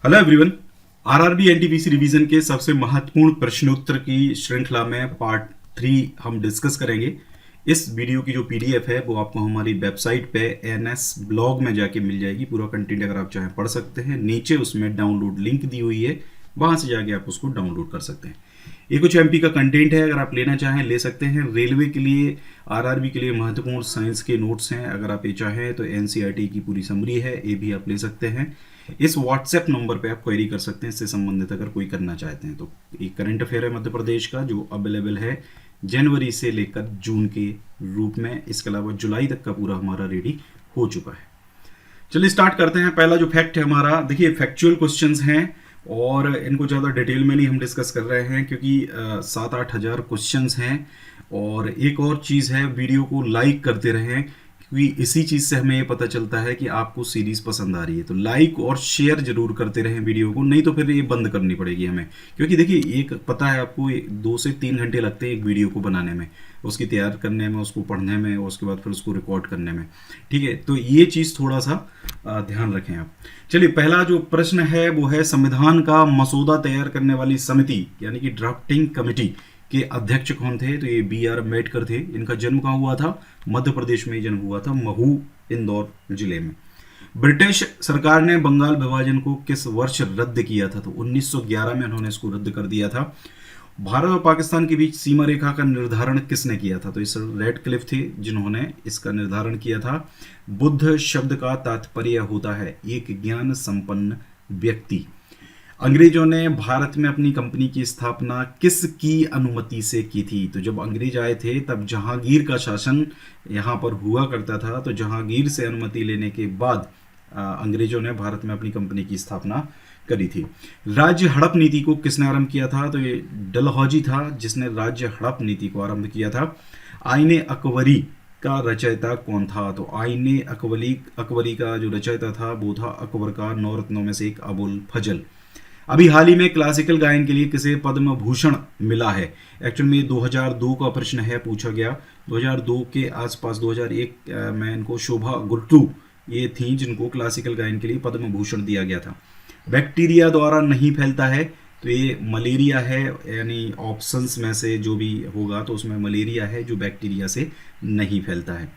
Hello everyone. RRB NTPC revision के सबसे महत्वपूर्ण प्रश्नोत्तर की श्रृंखला में पार्ट 3 हम डिस्कस करेंगे। इस वीडियो की जो पीडीएफ है वो आपको हमारी वेबसाइट पे एनएस ब्लॉग में जाके मिल जाएगी। पूरा कंटेंट अगर आप चाहें पढ़ सकते हैं, नीचे उसमें डाउनलोड लिंक दी हुई है, वहां से जाके आप उसको डाउनलोड कर सकते हैं। ये कुछ एमपी का कंटेंट है, अगर आप लेना चाहें ले सकते हैं। रेलवे के लिए, आरआरबी के लिए महत्वपूर्ण साइंस के नोट्स हैं, अगर आप ये चाहें तो एनसीईआरटी की पूरी समरी है, ये भी आप ले सकते हैं। इस व्हाट्सएप नंबर पे आप क्वेरी कर सकते हैं, इससे संबंधित अगर कोई करना चाहते हैं तो। एक करंट अफेयर है मध्य प्रदेश का जो अवेलेबल है जनवरी से लेकर जून के रूप में। इसके अलावा जुलाई तक का पूरा हमारा रेडी हो चुका है। चलिए स्टार्ट करते हैं। पहला जो फैक्ट है हमारा, देखिए फैक्चुअल क्वेश्चंस हैं और इनको ज़्यादा डिटेल में नहीं हम डिस्कस कर रहे हैं क्योंकि 7-8 हज़ार क्वेश्चंस हैं। और एक और चीज़ है, वीडियो को लाइक करते रहें क्योंकि इसी चीज़ से हमें ये पता चलता है कि आपको सीरीज़ पसंद आ रही है। तो लाइक और शेयर जरूर करते रहें वीडियो को, नहीं तो फिर ये बंद करनी पड़ेगी हमें। क्योंकि देखिए एक पता है आपको 2 से 3 घंटे लगते हैं एक वीडियो को बनाने में, उसकी तैयार करने में, उसको पढ़ने में, और उसके बाद फिर उसको रिकॉर्ड करने में। ठीक है, तो ये चीज़ थोड़ा सा ध्यान रखें आप। चलिए पहला जो प्रश्न है वो है, संविधान का मसौदा तैयार करने वाली समिति यानी कि ड्राफ्टिंग कमेटी के अध्यक्ष कौन थे? तो ये BR अम्बेडकर थे। इनका जन्म कहाँ हुआ था? मध्य प्रदेश में जन्म हुआ था, महू इंदौर जिले में। ब्रिटिश सरकार ने बंगाल विभाजन को किस वर्ष रद्द किया था? तो 1911 में उन्होंने इसको रद्द कर दिया था। भारत और पाकिस्तान के बीच सीमा रेखा का निर्धारण किसने किया था? तो इस रेडक्लिफ थे जिन्होंने इसका निर्धारण किया था। बुद्ध शब्द का तात्पर्य होता है एक ज्ञान संपन्न व्यक्ति। अंग्रेजों ने भारत में अपनी कंपनी की स्थापना किसकी अनुमति से की थी? तो जब अंग्रेज आए थे तब जहांगीर का शासन यहाँ पर हुआ करता था, तो जहांगीर से अनुमति लेने के बाद अंग्रेजों ने भारत में अपनी कंपनी की स्थापना करी थी। राज्य हड़प नीति को किसने आरंभ किया था? तो ये डलहौजी था जिसने राज्य हड़प नीति को आरंभ किया था। आईने अकबरी का रचयिता कौन था? तो आईने अकबरी का जो रचयिता था वो था अकबर का 9 रत्नों में से एक अबुल फजल। अभी हाल ही में क्लासिकल गायन के लिए किसे पद्म भूषण मिला है? एक्चुअल में 2002 का प्रश्न है, पूछा गया 2002 के आसपास। 2001 में इनको शोभा गुट्टू ये थी जिनको क्लासिकल गायन के लिए पद्म भूषण दिया गया था। बैक्टीरिया द्वारा नहीं फैलता है, तो ये मलेरिया है, यानी ऑप्शंस में से जो भी होगा तो उसमें मलेरिया है जो बैक्टीरिया से नहीं फैलता है।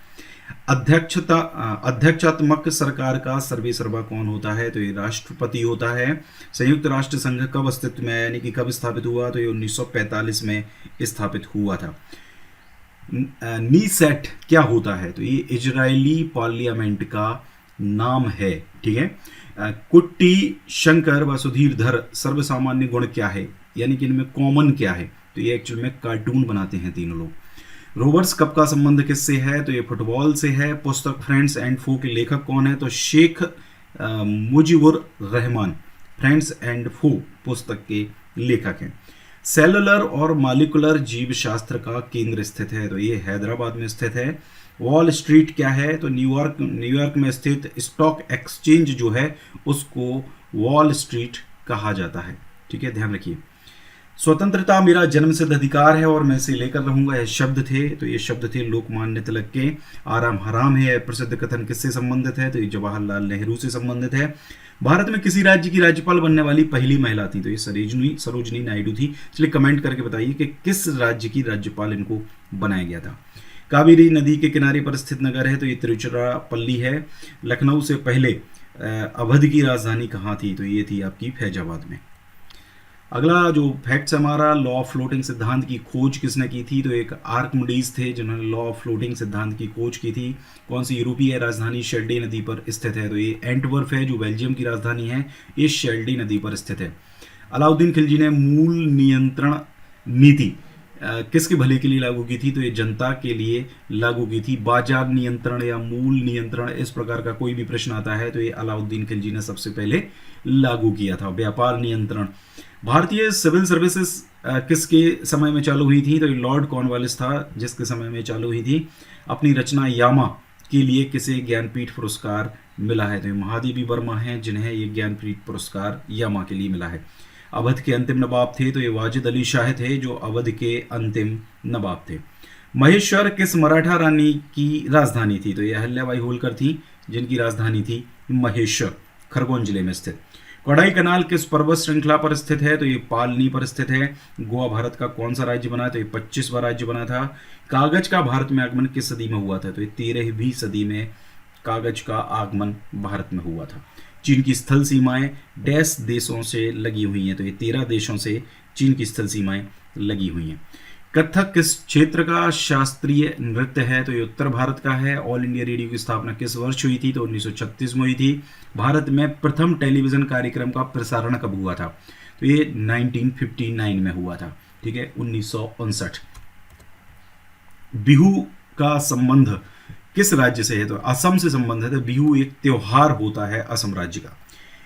अध्यक्षात्मक सरकार का सर्वे सर्वा कौन होता है? तो ये राष्ट्रपति होता है। संयुक्त राष्ट्र संघ कब अस्तित्व में, यानी कि कब स्थापित हुआ? तो ये 1945 में स्थापित हुआ था। नीसेट क्या होता है? तो ये इजरायली पार्लियामेंट का नाम है। ठीक है। कुट्टी, शंकर व सुधीरधर सर्वसामान्य गुण क्या है, यानी कि इनमें कॉमन क्या है? तो ये एक्चुअल में कार्टून बनाते हैं तीनों लोग। रोवर्स कप का संबंध किससे है? तो ये फुटबॉल से है। पुस्तक फ्रेंड्स एंड फो के लेखक कौन है? तो शेख मुजीबुर रहमान फ्रेंड्स एंड फो पुस्तक के लेखक हैं। सेलुलर और मॉलिक्यूलर जीव शास्त्र का केंद्र स्थित है? तो ये हैदराबाद में स्थित है। वॉल स्ट्रीट क्या है? तो न्यूयॉर्क में स्थित स्टॉक एक्सचेंज जो है उसको वॉल स्ट्रीट कहा जाता है। ठीक है, ध्यान रखिए। स्वतंत्रता मेरा जन्मसिद्ध अधिकार है और मैं इसे लेकर रहूंगा, यह शब्द थे। तो ये शब्द थे लोकमान्य तिलक के। आराम हराम है प्रसिद्ध कथन किससे संबंधित है? तो ये जवाहरलाल नेहरू से संबंधित है। भारत में किसी राज्य की राज्यपाल बनने वाली पहली महिला थी? तो ये सरोजनी नायडू थी। चलिए कमेंट करके बताइए कि किस राज्य की राज्यपाल इनको बनाया गया था। कावेरी नदी के किनारे पर स्थित नगर है? तो ये तिरुचिरापल्ली है। लखनऊ से पहले अवध की राजधानी कहाँ थी? तो ये थी आपकी फैजाबाद में। अगला जो फैक्ट्स हमारा, लॉ ऑफ फ्लोटिंग सिद्धांत की खोज किसने की थी? तो एक आर्किमिडीज थे जिन्होंने लॉ ऑफ फ्लोटिंग सिद्धांत की खोज की थी। कौन सी यूरोपीय राजधानी शेल्डी नदी पर स्थित है? तो ये एंटवर्प है जो बेल्जियम की राजधानी है, ये शेल्डी नदी पर स्थित है। अलाउद्दीन खिलजी ने मूल नियंत्रण नीति किसके भले के लिए लागू की थी? तो ये जनता के लिए लागू की थी। बाजार नियंत्रण या मूल नियंत्रण, इस प्रकार का कोई भी प्रश्न आता है तो ये अलाउद्दीन खिलजी ने सबसे पहले लागू किया था। व्यापार नियंत्रण। भारतीय सिविल सर्विसेज किसके समय में चालू हुई थी? तो लॉर्ड कॉर्नवालिस था जिसके समय में चालू हुई थी। अपनी रचना यामा के लिए किसे ज्ञानपीठ पुरस्कार मिला है? तो महादेवी वर्मा हैं जिन्हें ये ज्ञानपीठ पुरस्कार यामा के लिए मिला है। अवध के अंतिम नवाब थे? तो ये वाजिद अली शाह थे जो अवध के अंतिम नवाब थे। महेश्वर किस मराठा रानी की राजधानी थी? तो ये अहल्याबाई होलकर थी जिनकी राजधानी थी महेश्वर, खरगोन जिले में स्थित। कोडाई कनाल किस पर्वत श्रृंखला पर स्थित है? तो ये पालनी पर स्थित है। गोवा भारत का कौन सा राज्य बना? तो ये 25वां राज्य बना था। कागज का भारत में आगमन किस सदी में हुआ था? तो ये 13वीं सदी में कागज का आगमन भारत में हुआ था। चीन की स्थल सीमाएं डैश देशों से लगी हुई हैं? तो ये 13 देशों से चीन की स्थल सीमाएं लगी हुई हैं। कथक किस क्षेत्र का शास्त्रीय नृत्य है? तो ये उत्तर भारत का है। ऑल इंडिया रेडियो की स्थापना किस वर्ष हुई थी? तो 1936 में हुई थी। भारत में प्रथम टेलीविजन कार्यक्रम का प्रसारण कब हुआ था? तो ये 1959 में हुआ था। ठीक है, 1959। बिहू का संबंध किस राज्य से है? तो असम से संबंध है। तो बिहू एक त्योहार होता है असम राज्य का।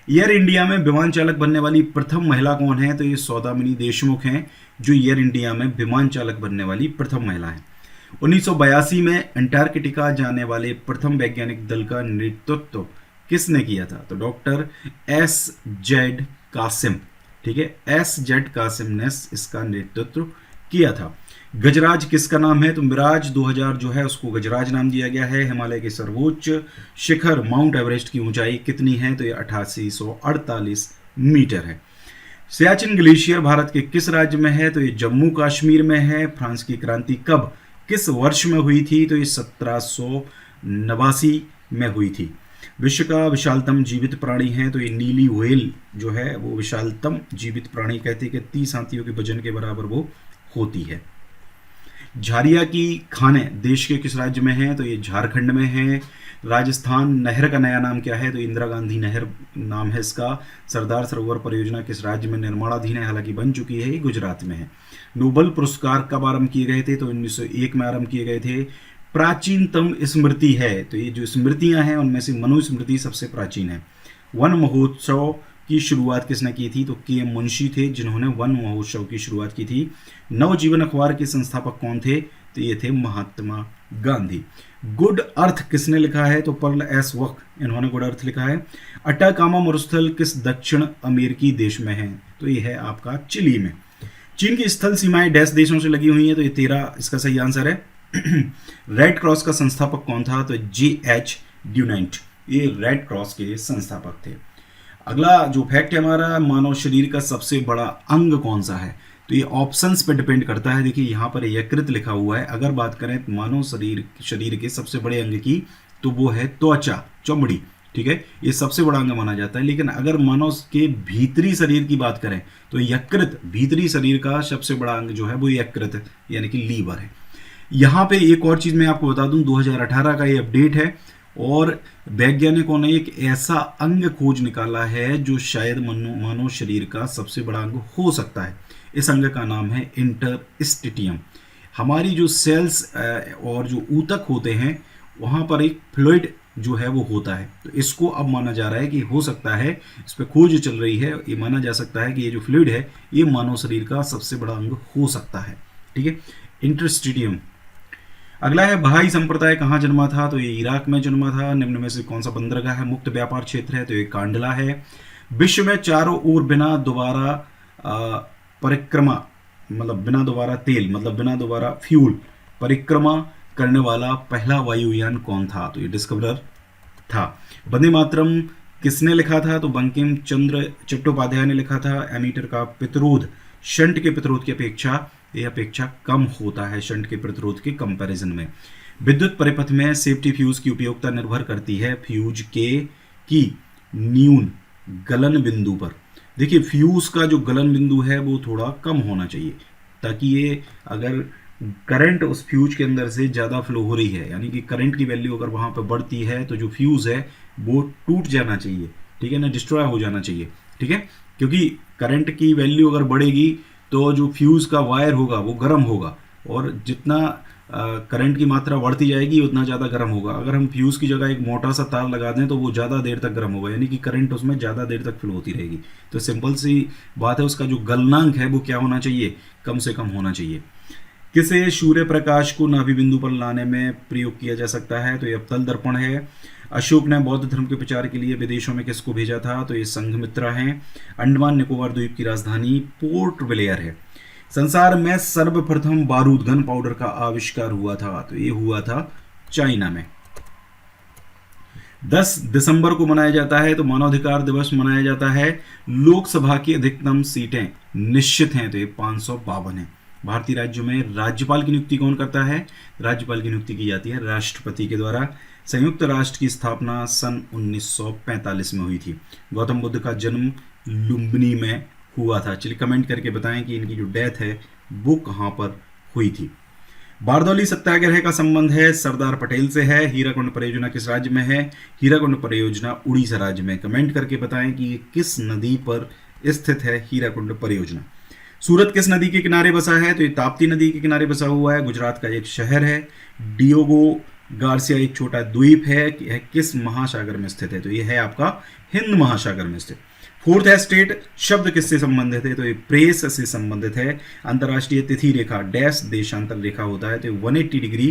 एयर इंडिया में विमान चालक बनने वाली प्रथम महिला कौन है? तो ये सौदामिनी देशमुख हैं, जो एयर इंडिया में विमान चालक बनने वाली प्रथम महिला है। 1982 में अंटार्कटिका जाने वाले प्रथम वैज्ञानिक दल का नेतृत्व किसने किया था? तो डॉक्टर S.Z. कासिम। ठीक है, S.Z. कासिम ने इसका नेतृत्व किया था। गजराज किसका नाम है? तो मिराज 2000 जो है उसको गजराज नाम दिया गया है। हिमालय के सर्वोच्च शिखर माउंट एवरेस्ट की ऊंचाई कितनी है? तो ये 8848 मीटर है। सियाचिन ग्लेशियर भारत के किस राज्य में है? तो ये जम्मू कश्मीर में है। फ्रांस की क्रांति कब किस वर्ष में हुई थी? तो ये 1789 में हुई थी। विश्व का विशालतम जीवित प्राणी है? तो ये नीली व्हेल जो है वो विशालतम जीवित प्राणी कहते हैं कि 30 हाथियों के वजन के बराबर वो होती है। झारिया की खानें देश के किस राज्य में है? तो ये झारखंड में है। राजस्थान नहर का नया नाम क्या है? तो इंदिरा गांधी नहर नाम है इसका। सरदार सरोवर परियोजना किस राज्य में निर्माणाधीन है? हालांकि बन चुकी है, ये गुजरात में है। नोबेल पुरस्कार कब आरंभ किए गए थे? तो 1901 में आरंभ किए गए थे। प्राचीनतम स्मृति है? तो ये जो स्मृतियां हैं उनमें से मनुस्मृति सबसे प्राचीन है। वन महोत्सव की शुरुआत किसने की थी? तो के मुंशी थे, जिन्होंने वन महोत्सव की शुरुआत की थी। नवजीवन अखबार के संस्थापक कौन थे? तो ये थे महात्मा गांधी। गुड अर्थ किसने लिखा है? तो पर्ल एस वक, इन्होंने गुड अर्थ लिखा है। अटाकामा मरुस्थल किस दक्षिण अमेरिकी देश में है? तो ये है आपका चिली में। चीन की स्थल सीमाएं डैश देशों से लगी हुई है? तो ये 13 इसका सही आंसर है। रेड क्रॉस का संस्थापक कौन था? तो J.H. ड्यूनेंट, ये रेड क्रॉस के संस्थापक थे। अगला जो फैक्ट है हमारा, मानव शरीर का सबसे बड़ा अंग कौन सा है? तो ये ऑप्शंस पे डिपेंड करता है। देखिए यहाँ पर यकृत लिखा हुआ है। अगर बात करें मानव शरीर के सबसे बड़े अंग की, तो वो है त्वचा, चमड़ी। ठीक है, ये सबसे बड़ा अंग माना जाता है। लेकिन अगर मानव के भीतरी शरीर की बात करें तो यकृत, भीतरी शरीर का सबसे बड़ा अंग जो है वो यकृत यानी कि लीवर है। यहाँ पे एक और चीज मैं आपको बता दूं, 2018 का ये अपडेट है और वैज्ञानिकों ने एक ऐसा अंग खोज निकाला है जो शायद मानव शरीर का सबसे बड़ा अंग हो सकता है। इस अंग का नाम है इंटरस्टिटियम। हमारी जो सेल्स और जो ऊतक होते हैं वहाँ पर एक फ्लूइड जो है वो होता है। तो इसको अब माना जा रहा है कि हो सकता है, इस पर खोज चल रही है, ये माना जा सकता है कि ये जो फ्लूइड है ये मानव शरीर का सबसे बड़ा अंग हो सकता है। ठीक है, इंटरस्टिटियम। अगला है बहाई संप्रदाय कहाँ जन्मा था? तो ये इराक में जन्मा था। निम्न में से कौन सा बंदरगाह है मुक्त व्यापार क्षेत्र है? तो ये कांडला है। विश्व में चारों ओर बिना दोबारा परिक्रमा, मतलब बिना दोबारा तेल, मतलब बिना दोबारा फ्यूल परिक्रमा करने वाला पहला वायुयान कौन था? तो ये डिस्कवरर था। वंदे मातरम किसने लिखा था? तो बंकिम चंद्र चट्टोपाध्याय ने लिखा था। एमीटर का प्रतिरोध शंट के प्रतिरोध की अपेक्षा यह अपेक्षा कम होता है, शंट के प्रतिरोध के कंपैरिजन में। विद्युत परिपथ में सेफ्टी फ्यूज की उपयोगिता निर्भर करती है फ्यूज के की न्यून गलन बिंदु पर। देखिए फ्यूज का जो गलन बिंदु है वो थोड़ा कम होना चाहिए, ताकि ये अगर करंट उस फ्यूज के अंदर से ज़्यादा फ्लो हो रही है, यानी कि करंट की वैल्यू अगर वहाँ पर बढ़ती है तो जो फ्यूज है वो टूट जाना चाहिए। ठीक है ना, डिस्ट्रॉय हो जाना चाहिए। ठीक है, क्योंकि करंट की वैल्यू अगर बढ़ेगी तो जो फ्यूज का वायर होगा वो गर्म होगा, और जितना करंट की मात्रा बढ़ती जाएगी उतना ज़्यादा गर्म होगा। अगर हम फ्यूज की जगह एक मोटा सा तार लगा दें तो वो ज़्यादा देर तक गर्म होगा, यानी कि करंट उसमें ज़्यादा देर तक फ्लो होती रहेगी। तो सिंपल सी बात है, उसका जो गलनांक है वो क्या होना चाहिए? कम से कम होना चाहिए। किसे सूर्य प्रकाश को नाभि बिंदु पर लाने में प्रयोग किया जा सकता है? तो ये अवतल दर्पण है। अशोक ने बौद्ध धर्म के प्रचार के लिए विदेशों में किसको भेजा था? तो ये संघमित्रा हैं। अंडमान निकोबार द्वीप की राजधानी पोर्ट ब्लेयर है। संसार में सर्वप्रथम बारूद गन पाउडर का आविष्कार हुआ था? तो ये हुआ था चाइना में। 10 दिसंबर को मनाया जाता है तो मानवाधिकार दिवस मनाया जाता है। लोकसभा की अधिकतम सीटें निश्चित हैं तो ये 552 है। भारतीय राज्यों में राज्यपाल की नियुक्ति कौन करता है? राज्यपाल की नियुक्ति की जाती है राष्ट्रपति के द्वारा। संयुक्त राष्ट्र की स्थापना सन 1945 में हुई थी। गौतम बुद्ध का जन्म लुम्बिनी में हुआ था। चलिए कमेंट करके बताएं कि इनकी जो डेथ है वो कहाँ पर हुई थी। बारदौली सत्याग्रह का संबंध है सरदार पटेल से है। हीराकुंड परियोजना किस राज्य में है? हीराकुंड परियोजना उड़ीसा राज्य में। कमेंट करके बताएं कि ये किस नदी पर स्थित है हीराकुंड परियोजना। सूरत किस नदी के किनारे बसा है? तो ये ताप्ती नदी के किनारे बसा हुआ है। गुजरात का एक शहर है। डियोगो गार्सिया एक छोटा द्वीप है। किस महासागर में स्थित है? तो ये है आपका हिंद महासागर में स्थित। फोर्थ एस्टेट शब्द किससे संबंधित है? तो ये प्रेस से संबंधित है। अंतर्राष्ट्रीय तिथि रेखा डैश देशांतर रेखा होता है तो 180 डिग्री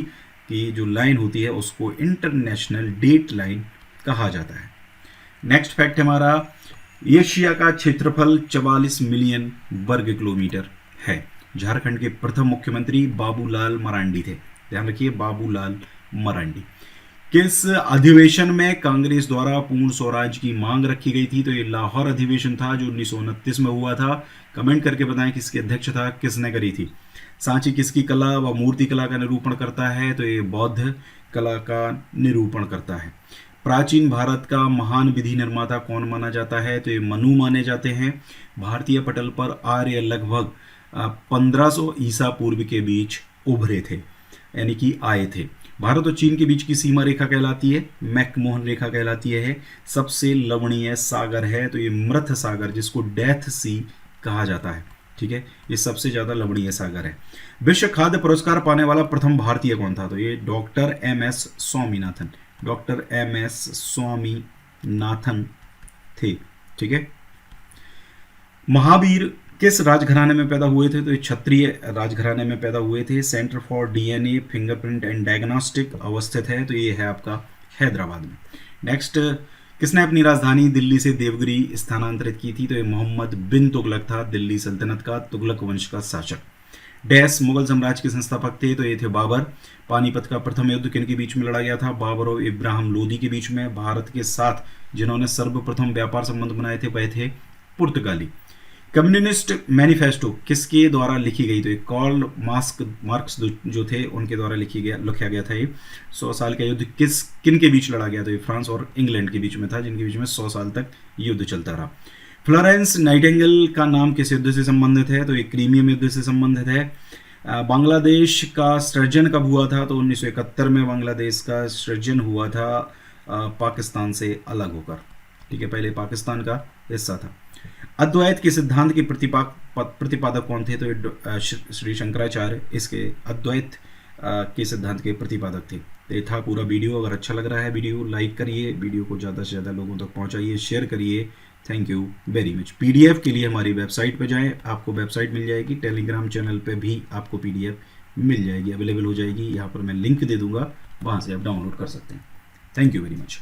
की जो लाइन होती है उसको इंटरनेशनल डेट लाइन कहा जाता है। नेक्स्ट फैक्ट हमारा, एशिया का क्षेत्रफल 44 मिलियन वर्ग किलोमीटर है। झारखंड के प्रथम मुख्यमंत्री बाबूलाल मरांडी थे। ध्यान रखिए, बाबूलाल मरांडी। किस अधिवेशन में कांग्रेस द्वारा पूर्ण स्वराज की मांग रखी गई थी? तो ये लाहौर अधिवेशन था जो 1929 में हुआ था। कमेंट करके बताएं किसकी अध्यक्ष था, किसने करी थी। सांची किसकी कला व मूर्ति कला का निरूपण करता है? तो ये बौद्ध कला का निरूपण करता है। प्राचीन भारत का महान विधि निर्माता कौन माना जाता है? तो ये मनु माने जाते हैं। भारतीय पटल पर आर्य लगभग 1500 ईसा पूर्व के बीच उभरे थे, यानी कि आए थे। भारत और चीन के बीच की सीमा रेखा कहलाती है मैकमोहन रेखा कहलाती है। सबसे लवणीय सागर है तो ये मृत सागर, जिसको डेथ सी कहा जाता है। ठीक है, ये सबसे ज्यादा लवणीय सागर है। विश्व खाद्य पुरस्कार पाने वाला प्रथम भारतीय कौन था? तो ये doctor M S. Swaminathan. Doctor M S. Swaminathan थे। ठीक है। महावीर किस राजघराने में पैदा हुए थे? तो ये क्षत्रिय राजघराने में पैदा हुए थे। Centre for DNA fingerprint and diagnostic अवस्थित है तो ये है आपका हैदराबाद में। नेक्स्ट, किसने अपनी राजधानी दिल्ली से देवगिरी स्थानांतरित की थी? तो ये मोहम्मद बिन तुगलक था, दिल्ली सल्तनत का तुगलक वंश का शासक। डैश मुगल साम्राज्य के संस्थापक थे? तो ये थे बाबर। पानीपत का प्रथम युद्ध किन के बीच में लड़ा गया था? बाबर और इब्राहिम लोदी के बीच में। भारत के साथ जिन्होंने सर्वप्रथम व्यापार संबंध बनाए थे वह थे पुर्तगाली। कम्युनिस्ट मैनिफेस्टो किसके द्वारा लिखी गई? तो ये कार्ल मार्क्स जो थे उनके द्वारा लिखा गया था। ये 100 साल का युद्ध किन के बीच लड़ा गया? तो ये फ्रांस और इंग्लैंड के बीच में था, जिनके बीच में 100 साल तक युद्ध चलता रहा। फ्लोरेंस नाइटिंगेल का नाम किस युद्ध से संबंधित है? तो ये क्रीमियम युद्ध से संबंधित है। बांग्लादेश का सृजन कब हुआ था? तो 1971 में बांग्लादेश का सृजन हुआ था पाकिस्तान से अलग होकर। ठीक है, पहले पाकिस्तान का हिस्सा था। अद्वैत के सिद्धांत के प्रतिपादक कौन थे? तो ये श्री शंकराचार्य इसके अद्वैत के सिद्धांत के प्रतिपादक थे। तो ये था पूरा वीडियो। अगर अच्छा लग रहा है वीडियो लाइक करिए, वीडियो को ज़्यादा से ज़्यादा लोगों तक पहुंचाइए, शेयर करिए। Thank you very much. PDF के लिए हमारी वेबसाइट पे जाएं, आपको वेबसाइट मिल जाएगी। टेलीग्राम चैनल पे भी आपको पीडीएफ मिल जाएगी, अवेलेबल हो जाएगी। यहाँ पर मैं लिंक दे दूंगा, वहाँ से आप डाउनलोड कर सकते हैं। Thank you very much.